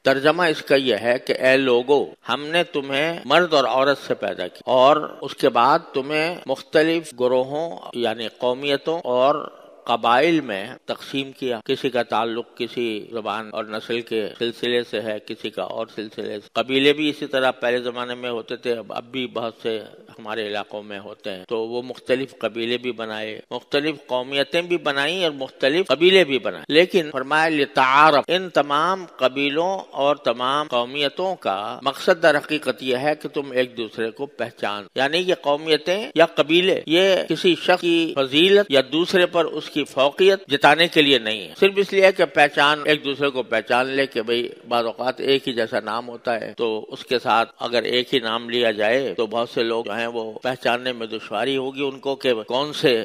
ترجمہ اس کا یہ ہے کہ اے لوگو، ہم نے تمہیں مرد اور عورت سے پیدا کیا اور اس کے بعد تمہیں مختلف گروہوں یعنی قومیتوں اور قبائل میں تقسیم کیا. کسی کا تعلق کسی زبان اور نسل کے سلسلے سے ہے، کسی کا اور سلسلے سے. قبیلے بھی اسی طرح پہلے زمانے میں ہوتے تھے، اب بھی بہت سے ہمارے علاقوں میں ہوتے ہیں. تو وہ مختلف قبیلے بھی بنائے، مختلف قومیتیں بھی بنائیں اور مختلف قبیلے بھی بنائے. لیکن فرمایا لتعارف، ان تمام قبیلوں اور تمام قومیتوں کا مقصد در حقیقت یہ ہے کہ تم ایک دوسرے کو پہچان. یعنی یہ قومیتیں یا قبیلے یہ کسی شخص کی فضیلت یا دوسرے پر اس کی فوقیت جتانے کے لیے نہیں ہے، صرف اس لیے کہ پہچان ایک دوسرے کو پہچان لے کہ بھئی بعض اوقات ایک ہی جیسا نام ہوتا ہے تو اس کے ساتھ اگر ایک ہی نام لیا جائے تو بہت سے لوگ جو ہیں وہ پہچاننے میں دشواری ہوگی ان کو کہ کون سے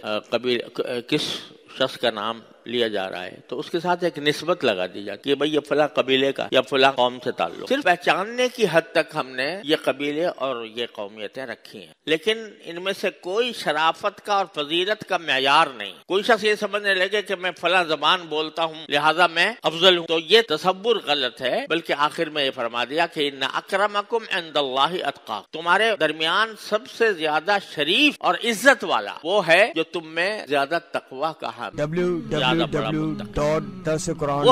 کس شخص کا نام لیا جا رہا ہے. تو اس کے ساتھ ایک نسبت لگا دی جاتی ہے کہ بھئی یہ فلاں قبیلے کا یا فلاں قوم سے تعلق. صرف پہچاننے کی حد تک ہم نے یہ قبیلے اور یہ قومیتیں رکھی ہیں، لیکن ان میں سے کوئی شرافت کا اور فضیلت کا معیار نہیں. کوئی شخص یہ سمجھنے لگے کہ میں فلاں زبان بولتا ہوں لہذا میں افضل ہوں، تو یہ تصور غلط ہے. بلکہ آخر میں یہ فرما دیا کہ ان اکرمکم عند اللہ اتقاکم، تمہارے درمیان سب سے زیادہ شریف اور عزت والا وہ ہے جو تم میں زیادہ تقوی کا حامل وہ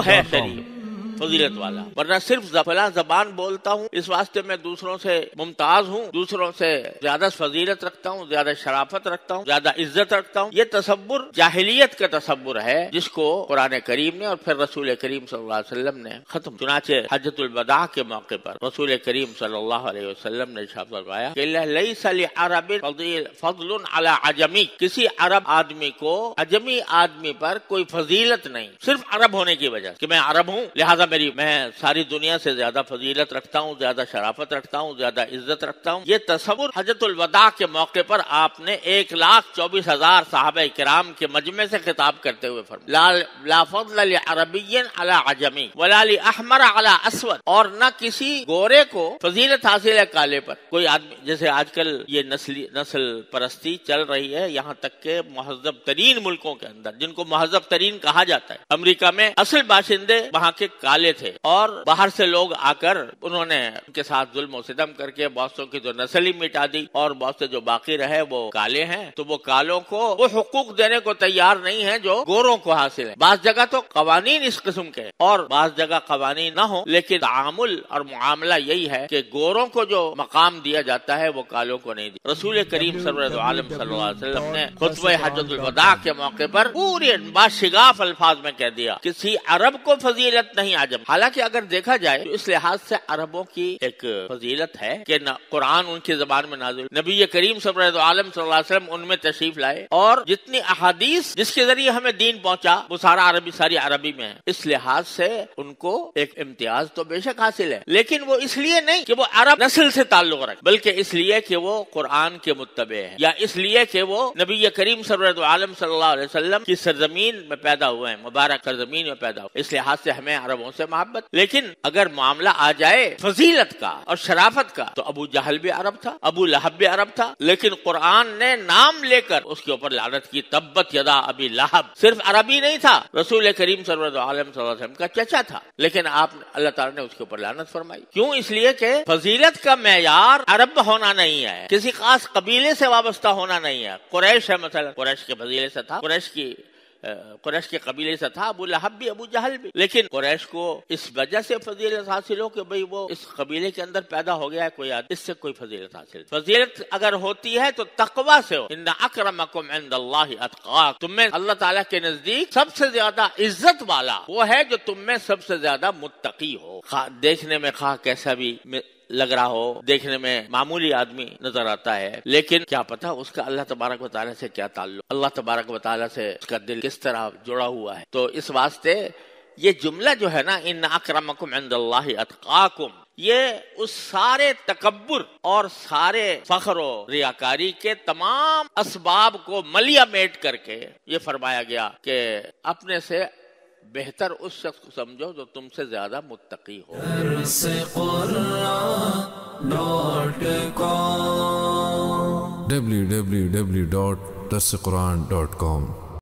ہے شریف فضیلت والا. ورنہ صرف فلاں زبان بولتا ہوں اس واسطے میں دوسروں سے ممتاز ہوں، دوسروں سے زیادہ فضیلت رکھتا ہوں، زیادہ شرافت رکھتا ہوں، زیادہ عزت رکھتا ہوں. یہ تصور جاہلیت کا تصور ہے جس کو قرآن کریم نے اور پھر رسول کریم صلی اللہ علیہ وسلم نے ختم. چنانچہ حجۃ الوداع کے موقع پر رسول کریم صلی اللہ علیہ وسلم نے ارشاد فرمایا کہ لیس لعرب فضل علی عجمی، کسی عرب آدمی کو عجمی آدمی پر کوئی فضیلت نہیں صرف عرب ہونے کی وجہ سے کہ میں عرب ہوں لہذا میں ساری دنیا سے زیادہ فضیلت رکھتا ہوں، زیادہ شرافت رکھتا ہوں، زیادہ عزت رکھتا ہوں. یہ تصور حجۃ الوداع کے موقع پر آپ نے 1,24,000 صحابہ کرام کے مجمع سے خطاب کرتے ہوئے فرمایا لا فضل لعربی علی عجمی ولا لاحمر علی اسود، اور نہ کسی گورے کو فضیلت حاصل ہے کالے پر. کوئی آدمی جیسے آج کل یہ نسل پرستی چل رہی ہے، یہاں تک کہ مہذب ترین ملکوں کے اندر جن کو مہذب ترین کہا جاتا ہے، امریکہ میں اصل باشندے وہاں کے کالے تھے اور باہر سے لوگ آ کر انہوں نے ان کے ساتھ ظلم و ستم کر کے بہت سو کی جو نسل ہی مٹا دی اور بہت سے جو باقی رہے وہ کالے ہیں. تو وہ کالوں کو وہ حقوق دینے کو تیار نہیں ہیں جو گوروں کو حاصل ہے. بعض جگہ تو قوانین اس قسم کے اور بعض جگہ قوانین نہ ہو، لیکن تعامل اور معاملہ یہی ہے کہ گوروں کو جو مقام دیا جاتا ہے وہ کالوں کو نہیں دیا. رسول کریم سرور عالم صلی اللہ علیہ وسلم نے خطبہ حجۃ الوداع کے موقع پر پورے باشگاف الفاظ میں کہہ دیا کسی عرب کو فضیلت نہیں عجم. حالانکہ اگر دیکھا جائے تو اس لحاظ سے عربوں کی ایک فضیلت ہے کہ قرآن ان کی زبان میں نازل، نبی کریم صلی اللہ علیہ وسلم ان میں تشریف لائے اور جتنی احادیث جس کے ذریعے ہمیں دین پہنچا وہ ساری عربی میں ہے. اس لحاظ سے ان کو ایک امتیاز تو بے شک حاصل ہے، لیکن وہ اس لیے نہیں کہ وہ عرب نسل سے تعلق رکھے، بلکہ اس لیے کہ وہ قرآن کے متبع ہے یا اس لیے کہ وہ نبی کریم صلی اللہ علیہ وسلم کی سرزمین میں پیدا ہوئے ہیں، مبارک سرزمین میں پیدا ہوئے. اس لحاظ سے ہمیں عربوں سے محبت. لیکن اگر معاملہ آ جائے فضیلت کا اور شرافت کا تو ابو جہل بھی عرب تھا، ابو لہب بھی عرب تھا، لیکن قرآن نے نام لے کر اس کے اوپر لعنت کی، تبت یدا ابی لہب. صرف عربی نہیں تھا، رسول کریم صلی اللہ علیہ وسلم کا چچا تھا، لیکن اللہ تعالیٰ نے اس کے اوپر لعنت فرمائی. کیوں؟ اس لیے کہ فضیلت کا معیار عرب ہونا نہیں ہے، کسی خاص قبیلے سے وابستہ ہونا نہیں ہے. قریش ہے مثلا، قریش کے فضیلے سے تھا، قریش کے قبیلے سے تھا ابو لہب بھی ابو جہل بھی، لیکن قریش کو اس وجہ سے فضیلت حاصل ہو کہ بھئی وہ اس قبیلے کے اندر پیدا ہو گیا ہے کوئی آدمی، اس سے کوئی فضیلت حاصل. فضیلت اگر ہوتی ہے تو تقوی سے ہو. ان اکرمکم عند اللہ اتقاکم، تم میں اللہ تعالیٰ کے نزدیک سب سے زیادہ عزت والا وہ ہے جو تم میں سب سے زیادہ متقی ہو. دیکھنے میں خواہ کیسا بھی لگ رہا ہو، دیکھنے میں معمولی آدمی نظر آتا ہے، لیکن کیا پتا اس کا اللہ تبارک و تعالیٰ سے کیا تعلق، اللہ تبارک و تعالیٰ سے اس کا دل کس طرح جڑا ہوا ہے. تو اس واسطے یہ جملہ جو ہے نا ان اکرمکم عند اللہ اتقاکم، یہ اس سارے تکبر اور سارے فخر و ریاکاری کے تمام اسباب کو ملیا میٹ کر کے یہ فرمایا گیا کہ اپنے سے بہتر اس شخص کو سمجھو جو تم سے زیادہ متقی ہو. www.darsequran.com